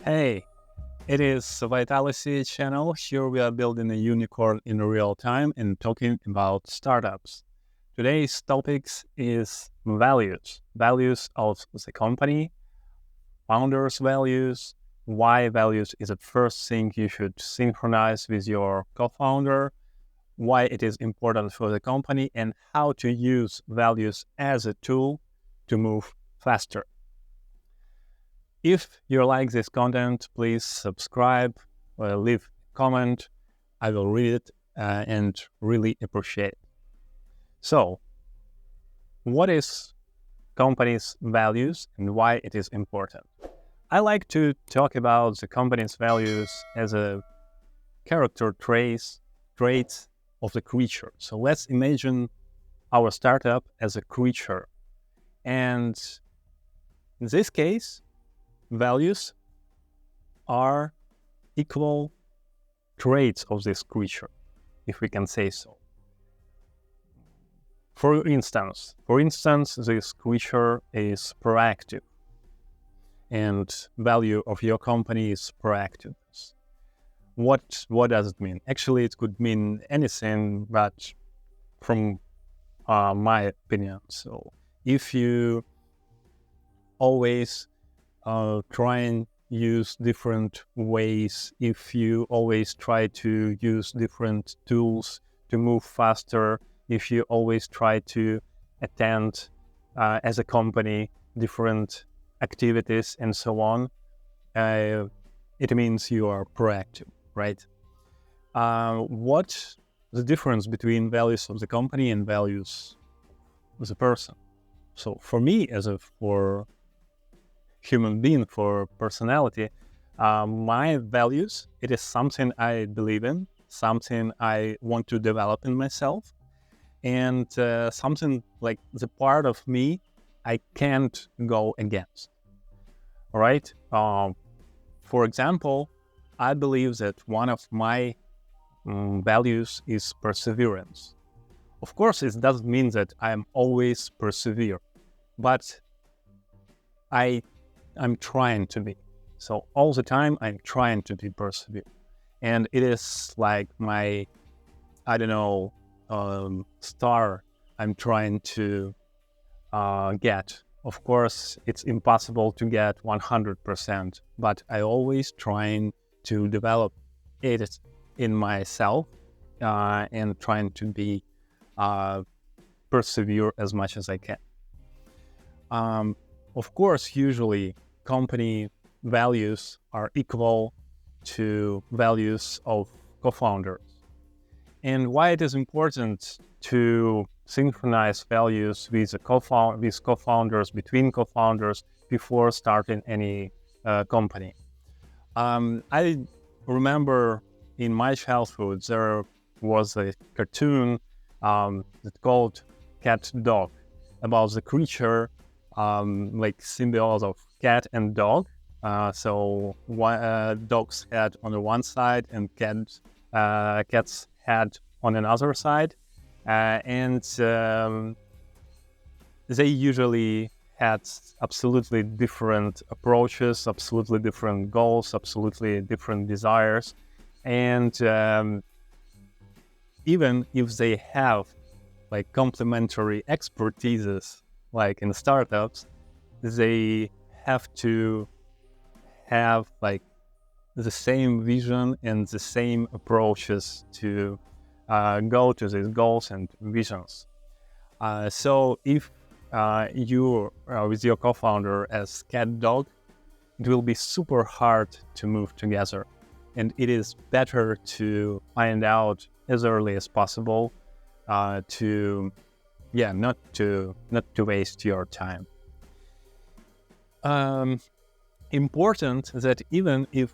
Hey, it is Vitalisy channel. Here we are building a unicorn in real time and talking about startups. Today's topics is values of the company, founders' values, why values is the first thing you should synchronize with your co-founder, why it is important for the company, and how to use values as a tool to move faster. If you like this content, please subscribe or leave a comment. I will read it and really appreciate it. So, what is company's values and why it is important? I like to talk about the company's values as a character traits of the creature. So let's imagine our startup as a creature. And in this case, values are equal traits of this creature, if we can say so. For instance, this creature is proactive, and value of your company is proactiveness. What does it mean? Actually, it could mean anything, but from my opinion. So, if you always try and use different ways, if you always try to use different tools to move faster, if you always try to attend as a company different activities and so on, it means you are proactive, right? What's the difference between values of the company and values of the person? So for me, for human being, for personality, my values, it is something I believe in, something I want to develop in myself, and something like the part of me I can't go against. All right. For example, I believe that one of my values is perseverance. Of course, it doesn't mean that I'm always persevere, but I'm trying to be. So all the time I'm trying to be persevere. And it is like my, star I'm trying to get. Of course, it's impossible to get 100%, but I always trying to develop it in myself and trying to be persevere as much as I can. Of course, usually company values are equal to values of co-founders. And why it is important to synchronize values with co-founders, between co-founders, before starting any company. I remember in my childhood, there was a cartoon that called Cat Dog, about the creature like symbiote of cat and dog. So dog's head on the one side and cat's head on another side. And they usually had absolutely different approaches, absolutely different goals, absolutely different desires. And even if they have like complementary expertises, like in startups, they have to have like the same vision and the same approaches to go to these goals and visions. So if you are with your co-founder as cat dog, it will be super hard to move together. And it is better to find out as early as possible not to waste your time. Important that even if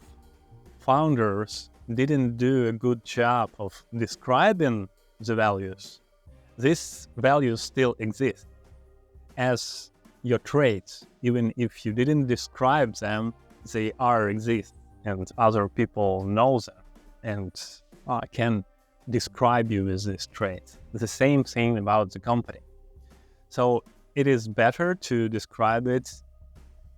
founders didn't do a good job of describing the values, these values still exist as your traits. Even if you didn't describe them, they exist, and other people know them and can describe you with these traits. The same thing about the company. So it is better to describe it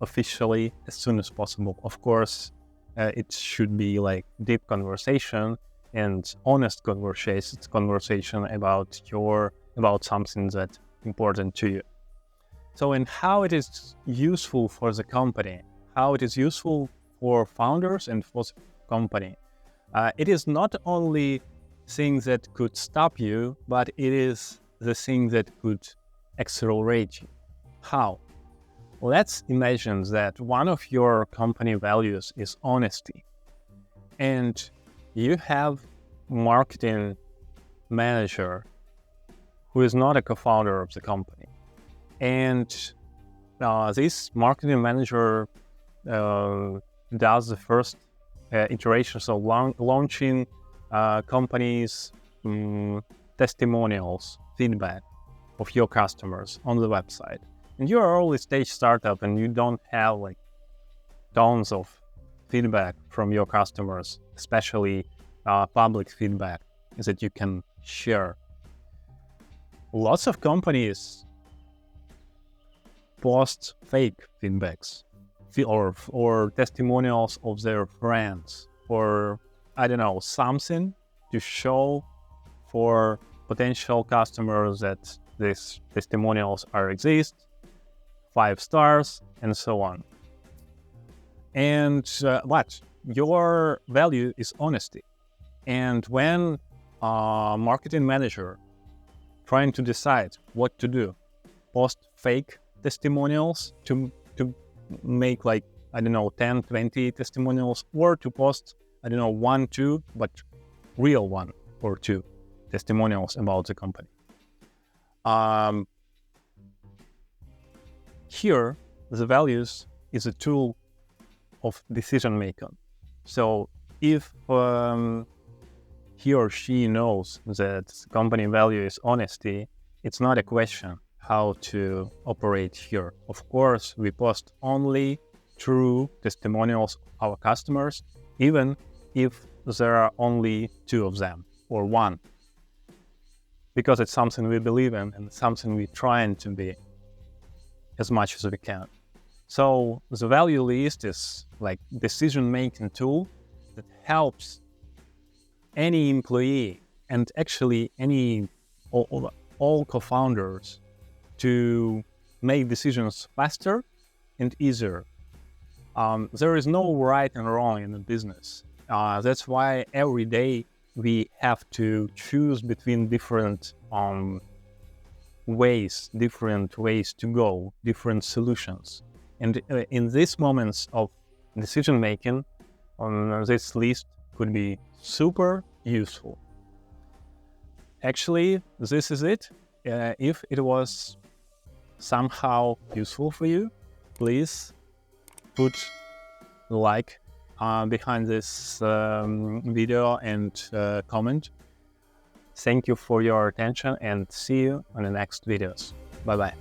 officially as soon as possible. Of course, it should be like deep conversation and honest conversation about something that's important to you. So, and how it is useful for the company, how it is useful for founders and for the company. It is not only thing that could stop you, but it is the thing that could accelerate you. How? Let's imagine that one of your company values is honesty, and you have marketing manager who is not a co-founder of the company. And this marketing manager does the first iterations of launching companies' testimonials, feedback of your customers on the website. And you're an early stage startup and you don't have like tons of feedback from your customers, especially public feedback that you can share. Lots of companies post fake feedbacks or testimonials of their friends, or I don't know, something to show for potential customers that these testimonials exist, 5 stars, and so on. And what? Your value is honesty. And when a marketing manager trying to decide what to do, post fake testimonials to make like, I don't know, 10, 20 testimonials, or to post, I don't know, 1, 2, but real 1 or 2 testimonials about the company. Here, the values is a tool of decision making. So if he or she knows that company value is honesty, it's not a question how to operate here. Of course, we post only true testimonials of our customers, even if there are only 2 of them or 1, because it's something we believe in and something we're trying to be as much as we can. So the value list is like decision-making tool that helps any employee and actually all co-founders to make decisions faster and easier. There is no right and wrong in the business. That's why every day we have to choose between different ways to go, different solutions. And in these moments of decision making, this list could be super useful. Actually, this is it. If it was somehow useful for you, please put a like behind this video and comment. Thank you for your attention and see you on the next videos. Bye-bye.